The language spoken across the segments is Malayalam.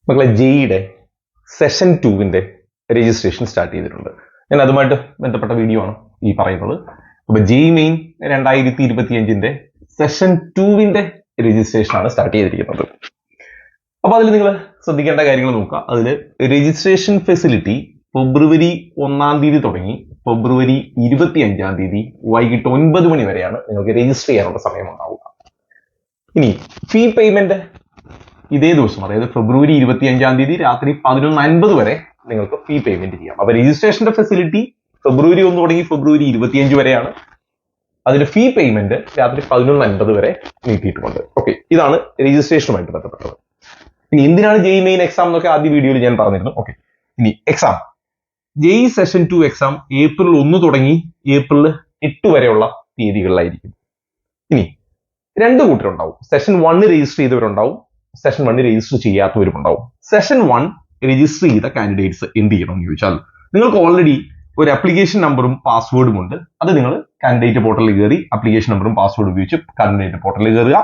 മക്കളെ ജെയുടെ സെഷൻ 2 രജിസ്ട്രേഷൻ സ്റ്റാർട്ട് ചെയ്തിട്ടുണ്ട്. ഞാൻ അതുമായിട്ട് ബന്ധപ്പെട്ട വീഡിയോ ആണ് ഈ പറയുന്നത്. അപ്പൊ ജെയ് മെയിൻ 2025 സെഷൻ 2 രജിസ്ട്രേഷൻ ആണ് സ്റ്റാർട്ട് ചെയ്തിരിക്കുന്നത്. അപ്പൊ അതിൽ നിങ്ങൾ ശ്രദ്ധിക്കേണ്ട കാര്യങ്ങൾ നോക്കുക. അതിൽ രജിസ്ട്രേഷൻ ഫെസിലിറ്റി ഫെബ്രുവരി 1 തുടങ്ങി ഫെബ്രുവരി 25 വൈകിട്ട് 9 മണി വരെയാണ് നിങ്ങൾക്ക് രജിസ്റ്റർ ചെയ്യാനുള്ള സമയം ഉണ്ടാവുക. ഇനി ഫീ പേയ്മെന്റ് ഇതേ ദിവസം, അതായത് ഫെബ്രുവരി 25 രാത്രി 11:50 വരെ നിങ്ങൾക്ക് ഫീ പേയ്മെന്റ് ചെയ്യാം. അപ്പൊ രജിസ്ട്രേഷന്റെ ഫെസിലിറ്റി ഫെബ്രുവരി 1 തുടങ്ങി ഫെബ്രുവരി 25 വരെയാണ്. അതിന്റെ ഫീ പേയ്മെന്റ് രാത്രി 11:50 വരെ നീട്ടിയിട്ടുണ്ട്. ഓക്കെ, ഇതാണ് രജിസ്ട്രേഷനുമായിട്ട് ബന്ധപ്പെട്ടത്. ഇനി എന്തിനാണ് ജെയ് മെയിൻ എക്സാം എന്നൊക്കെ ആദ്യ വീഡിയോയിൽ ഞാൻ പറഞ്ഞിരുന്നു. ഓക്കെ, ഇനി exam JEE session 2 exam April 1 തുടങ്ങി ഏപ്രിൽ 8 വരെയുള്ള തീയതികളിലായിരിക്കും. ഇനി രണ്ട് കൂട്ടരുണ്ടാവും. സെഷൻ 1 രജിസ്റ്റർ ചെയ്തവരുണ്ടാവും, സെഷൻ 1 രജിസ്റ്റർ ചെയ്യാത്തവരുണ്ടാവും. സെഷൻ 1 രജിസ്റ്റർ ചെയ്ത കാൻഡിഡേറ്റ്സ് എന്ത് ചെയ്യണം എന്ന് ചോദിച്ചാൽ, നിങ്ങൾക്ക് ഓൾറെഡി ഒരു ആപ്ലിക്കേഷൻ നമ്പറും പാസ്വേഡും ഉണ്ട്. അത് നിങ്ങൾ കാൻഡിഡേറ്റ് പോർട്ടലിൽ കയറി ആപ്ലിക്കേഷൻ നമ്പറും പാസ്വേഡും ഉപയോഗിച്ച് കാൻഡിഡേറ്റ് പോർട്ടലിൽ കയറുക.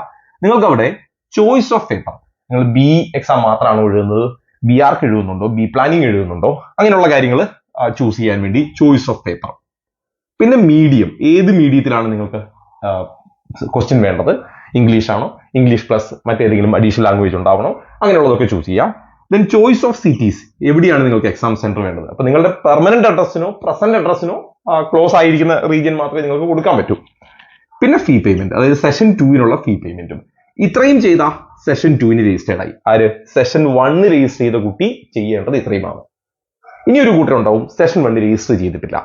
നിങ്ങൾക്ക് അവിടെ ചോയ്സ് ഓഫ് പേപ്പർ, നിങ്ങൾ ബി എക്സാം മാത്രമാണോ എഴുതുന്നത്, ബി ആർക്ക് എഴുതുന്നുണ്ടോ, ബി പ്ലാനിങ് എഴുതുന്നുണ്ടോ, അങ്ങനെയുള്ള കാര്യങ്ങൾ ചൂസ് ചെയ്യാൻ വേണ്ടി ചോയ്സ് ഓഫ് പേപ്പർ. പിന്നെ മീഡിയം, ഏത് മീഡിയത്തിലാണ് നിങ്ങൾക്ക് ക്വസ്റ്റ്യൻ വേണ്ടത്, ഇംഗ്ലീഷ് ആണോ, ഇംഗ്ലീഷ് പ്ലസ് മറ്റേതെങ്കിലും അഡീഷണൽ ലാംഗ്വേജ് ഉണ്ടാവണോ, അങ്ങനെയുള്ളതൊക്കെ ചൂസ് ചെയ്യാം. ദെൻ ചോയ്സ് ഓഫ് സിറ്റീസ്, എവിടെയാണ് നിങ്ങൾക്ക് എക്സാം സെന്റർ വേണ്ടത്. അപ്പൊ നിങ്ങളുടെ പെർമനന്റ് അഡ്രസ്സിനോ പ്രസന്റ് അഡ്രസ്സിനോ ക്ലോസ് ആയിരിക്കുന്ന റീജിയൻ മാത്രമേ നിങ്ങൾക്ക് കൊടുക്കാൻ പറ്റൂ. പിന്നെ ഫീ പേയ്മെന്റ്, അതായത് സെഷൻ 2 ഫീ പേയ്മെന്റും. ഇത്രയും ചെയ്ത സെഷൻ 2 രജിസ്റ്റേർഡ് ആയി. ആര്? സെഷൻ 1 രജിസ്റ്റർ ചെയ്ത കുട്ടി ചെയ്യേണ്ടത് ഇത്രയുമാണ്. ഇനി ഒരു കൂട്ടരുണ്ടാവും സെഷൻ 1 രജിസ്റ്റർ ചെയ്തിട്ടില്ല,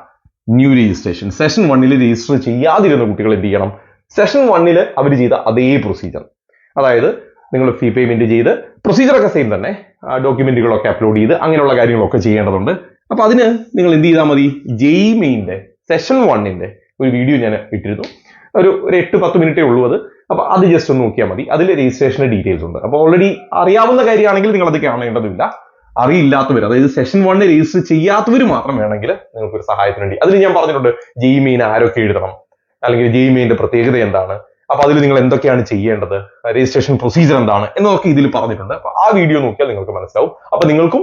ന്യൂ രജിസ്ട്രേഷൻ. സെഷൻ 1 രജിസ്റ്റർ ചെയ്യാതിരുന്ന കുട്ടികൾ എന്ത് ചെയ്യണം? സെഷൻ 1 അവർ ചെയ്ത അതേ പ്രൊസീജർ, അതായത് നിങ്ങൾ ഫീ പേയ്മെന്റ് ചെയ്ത് പ്രൊസീജറൊക്കെ സെയിം തന്നെ, ഡോക്യുമെന്റുകളൊക്കെ അപ്ലോഡ് ചെയ്ത് അങ്ങനെയുള്ള കാര്യങ്ങളൊക്കെ ചെയ്യേണ്ടതുണ്ട്. അപ്പൊ അതിന് നിങ്ങൾ എന്ത് ചെയ്താൽ മതി? ജെയ് മെയിൻ്റെ സെഷൻ 1 ഒരു വീഡിയോ ഞാൻ ഇട്ടിരുന്നു. ഒരു 8-10 മിനിറ്റേ ഉള്ളൂ അത്. അപ്പൊ അത് ജസ്റ്റ് ഒന്ന് നോക്കിയാൽ മതി. അതിൽ രജിസ്ട്രേഷന്റെ ഡീറ്റെയിൽസ് ഉണ്ട്. അപ്പൊ ഓൾറെഡി അറിയാവുന്ന കാര്യമാണെങ്കിൽ നിങ്ങൾ അത് കാണേണ്ടതില്ല. അറിയില്ലാത്തവർ, അതായത് സെഷൻ 1 രജിസ്റ്റർ ചെയ്യാത്തവർ മാത്രം വേണമെങ്കിൽ നിങ്ങൾക്ക് ഒരു സഹായത്തിന് വേണ്ടി അതിൽ ഞാൻ പറഞ്ഞിട്ടുണ്ട് ജെയ് മെയിൻ ആരൊക്കെ എഴുതണം, അല്ലെങ്കിൽ ജെയ് മെയിൻ്റെ പ്രത്യേകത എന്താണ്, അപ്പൊ അതിൽ നിങ്ങൾ എന്തൊക്കെയാണ് ചെയ്യേണ്ടത്, രജിസ്ട്രേഷൻ പ്രൊസീജർ എന്താണ് എന്നൊക്കെ ഇതിൽ പറഞ്ഞിട്ടുണ്ട്. അപ്പൊ ആ വീഡിയോ നോക്കിയാൽ നിങ്ങൾക്ക് മനസ്സിലാവും. അപ്പൊ നിങ്ങൾക്കും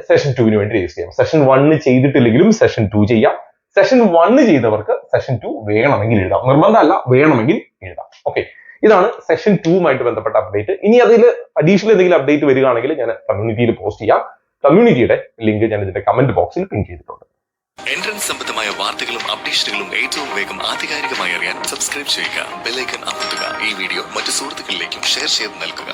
സെഷൻ 2 വേണ്ടി രജിസ്റ്റർ ചെയ്യാം. സെഷൻ 1 ചെയ്തിട്ടില്ലെങ്കിലും സെഷൻ 2 ചെയ്യാം. സെഷൻ 1 ചെയ്തവർക്ക് സെഷൻ 2 വേണമെങ്കിൽ എഴുതാം, നിർബന്ധമല്ല, വേണമെങ്കിൽ എഴുതാം. ഓക്കെ, ഇതാണ് സെഷൻ 2 ബന്ധപ്പെട്ട അപ്ഡേറ്റ്. ഇനി അതിൽ അഡീഷണൽ എന്തെങ്കിലും അപ്ഡേറ്റ് വരികയാണെങ്കിൽ ഞാൻ കമ്മ്യൂണിറ്റിയിൽ പോസ്റ്റ് ചെയ്യാം. കമ്മ്യൂണിറ്റിയുടെ ലിങ്ക് ഞാൻ ഇതിന്റെ കമന്റ് ബോക്സിൽ പിൻ ചെയ്തിട്ടുണ്ട്. എൻട്രൻസ് സംബന്ധമായ വാർത്തകളും അപ്ഡേഷനുകളും ഏറ്റവും വേഗം ആധികാരികമായി അറിയാൻ സബ്സ്ക്രൈബ് ചെയ്യുക, ബെൽ ഐക്കൺ അമർത്തുക. ഈ വീഡിയോ മറ്റു സുഹൃത്തുക്കളിലേക്കും ഷെയർ ചെയ്ത് നൽകുക.